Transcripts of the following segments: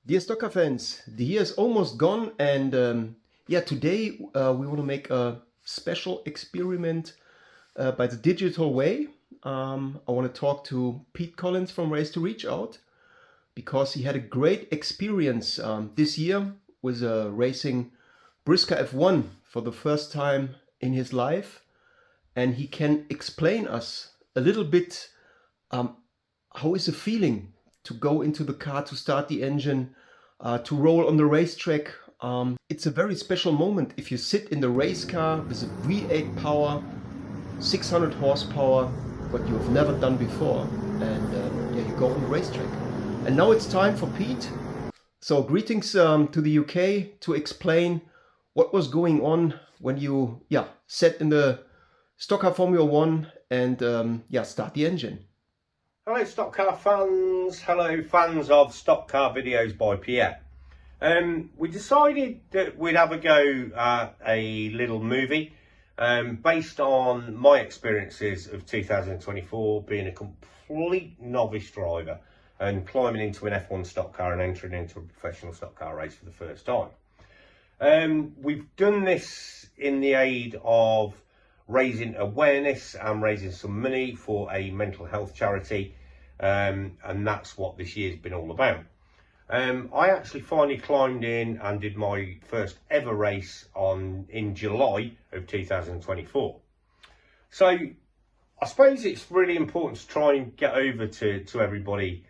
Dear Stockcar fans, the year is almost gone, and yeah, today we want to make a special experiment by the digital way. I want to talk to Pete Collins from Race to Reach Out because he had a great experience this year with racing BriSCA F1 for the first time in his life, and he can explain us a little bit how is the feeling to go into the car, to start the engine, to roll on the racetrack. It's a very special moment if you sit in the race car with a V8 power, 600 horsepower, what you've never done before, and yeah, you go on the racetrack. And now it's time for Pete. So greetings to the UK to explain what was going on when you sat in the Stock Car Formula 1 and start the engine. Hello Stock Car fans, hello fans of Stock Car Videos by Pierre. We decided that we'd have a go at a little movie based on my experiences of 2024 being a complete novice driver and climbing into an F1 stock car and entering into a professional stock car race for the first time. We've done this in the aid of raising awareness and raising some money for a mental health charity, and that's what this year's been all about. I actually finally climbed in and did my first ever race in July of 2024. So I suppose it's really important to try and get over to everybody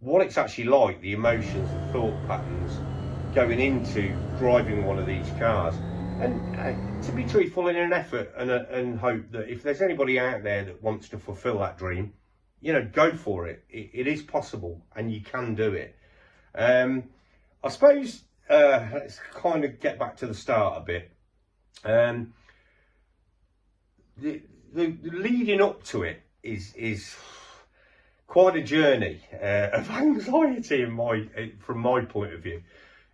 what it's actually like, the emotions and thought patterns going into driving one of these cars. And to be truthful, in an effort and hope that if there's anybody out there that wants to fulfill that dream, you know, go for it. It is possible and you can do it. I suppose let's kind of get back to the start a bit. The leading up to it is quite a journey of anxiety from my point of view.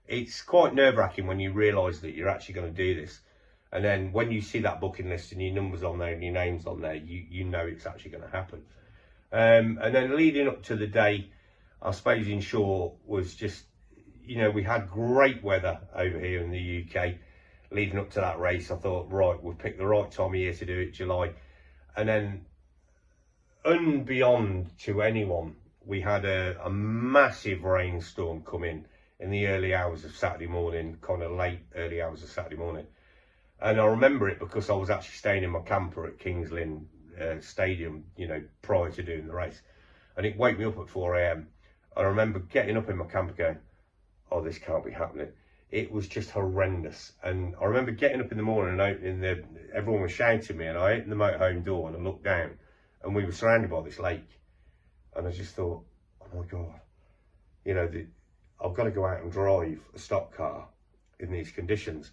It's quite nerve-wracking when you realise that you're actually going to do this, and then when you see that booking list and your number's on there and your name's on there, you know it's actually going to happen. And then leading up to the day, I suppose in short, was just, you know, we had great weather over here in the UK. Leading up to that race, I thought, right, we've picked the right time of year to do it, July. And then, unbeyond to anyone, we had a massive rainstorm come in the early hours of Saturday morning, kind of late early hours of Saturday morning. And I remember it because I was actually staying in my camper at Kings Lynn Stadium, you know, prior to doing the race. And it woke me up at 4 a.m. I remember getting up in my camper going, oh, this can't be happening. It was just horrendous. And I remember getting up in the morning and opening everyone was shouting at me, and I opened the motorhome door and I looked down and we were surrounded by this lake. And I just thought, oh my God, you know, I've got to go out and drive a stock car in these conditions.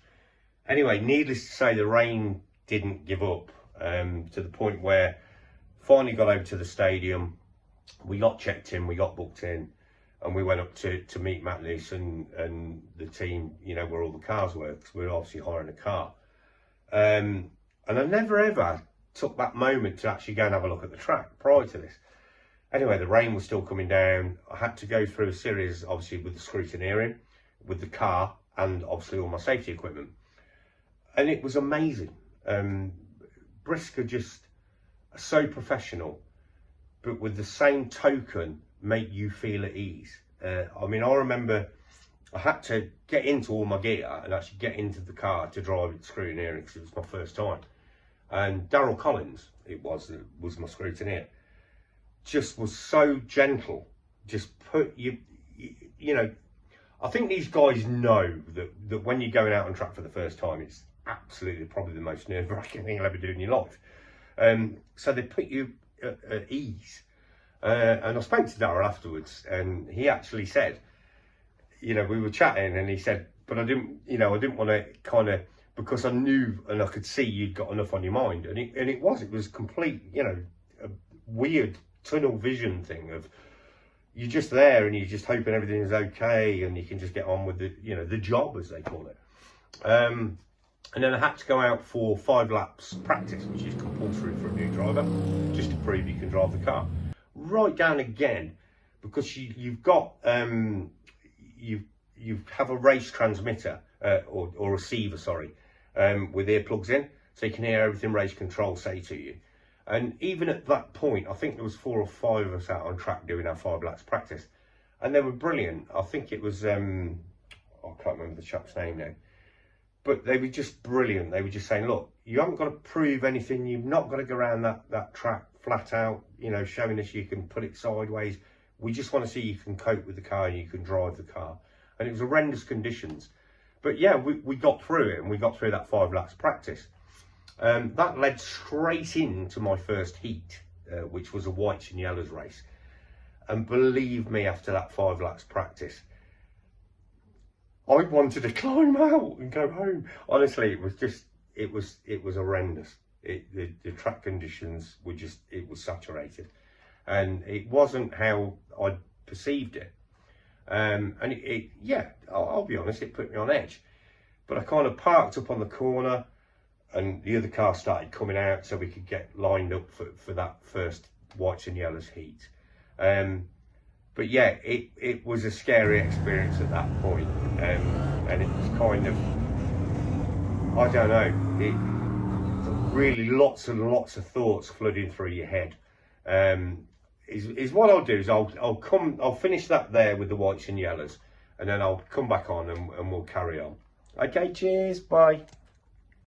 Anyway, needless to say, the rain didn't give up to the point where finally got over to the stadium. We got checked in, we got booked in, and we went up to meet Matt Lees and the team, you know, where all the cars were, because we were obviously hiring a car. And I never ever took that moment to actually go and have a look at the track prior to this. Anyway, the rain was still coming down. I had to go through a series, obviously, with the scrutineering, with the car, and obviously all my safety equipment. And it was amazing. BriSCA just so professional, but with the same token, make you feel at ease. I mean, I remember I had to get into all my gear and actually get into the car to drive with scrutineering because it was my first time. And Daryl Collins, was my scrutineer, just was so gentle. Just put you know, I think these guys know that when you're going out on track for the first time, it's absolutely probably the most nerve-wracking thing you'll ever do in your life. So they put you at ease. And I spoke to Darryl afterwards, and he actually said, you know, we were chatting, and he said, but I didn't want to kind of, because I knew and I could see you'd got enough on your mind, and it was complete, you know, a weird tunnel vision thing of you're just there and you're just hoping everything is okay and you can just get on with the job, as they call it. And then I had to go out for 5 laps practice, which is compulsory for a new driver, just to prove you can drive the car. Right down again, because you've got you have a race transmitter or receiver, sorry, with earplugs in, so you can hear everything race control say to you. And even at that point, I think there was 4 or 5 of us out on track doing our 5 laps practice, and they were brilliant. I think it was I can't remember the chap's name now, but they were just brilliant. They were just saying, look, you haven't got to prove anything. You've not got to go around that track flat out, you know, showing us you can put it sideways. We just want to see you can cope with the car and you can drive the car. And it was horrendous conditions. But yeah, we got through it, and we got through that 5 laps practice. That led straight into my first heat, which was a whites and yellows race. And believe me, after that 5 laps practice, I wanted to climb out and go home. Honestly, it was horrendous. The track conditions were just, it was saturated, and it wasn't how I perceived it. And yeah, I'll be honest, it put me on edge. But I kind of parked up on the corner, and the other car started coming out so we could get lined up for that first whites and yellows heat. But yeah, it was a scary experience at that point. And it was kind of, I don't know, it really lots and lots of thoughts flooding through your head. Is what I'll do is I'll finish that there with the whites and yellows, and then I'll come back on and we'll carry on. Okay, cheers, bye.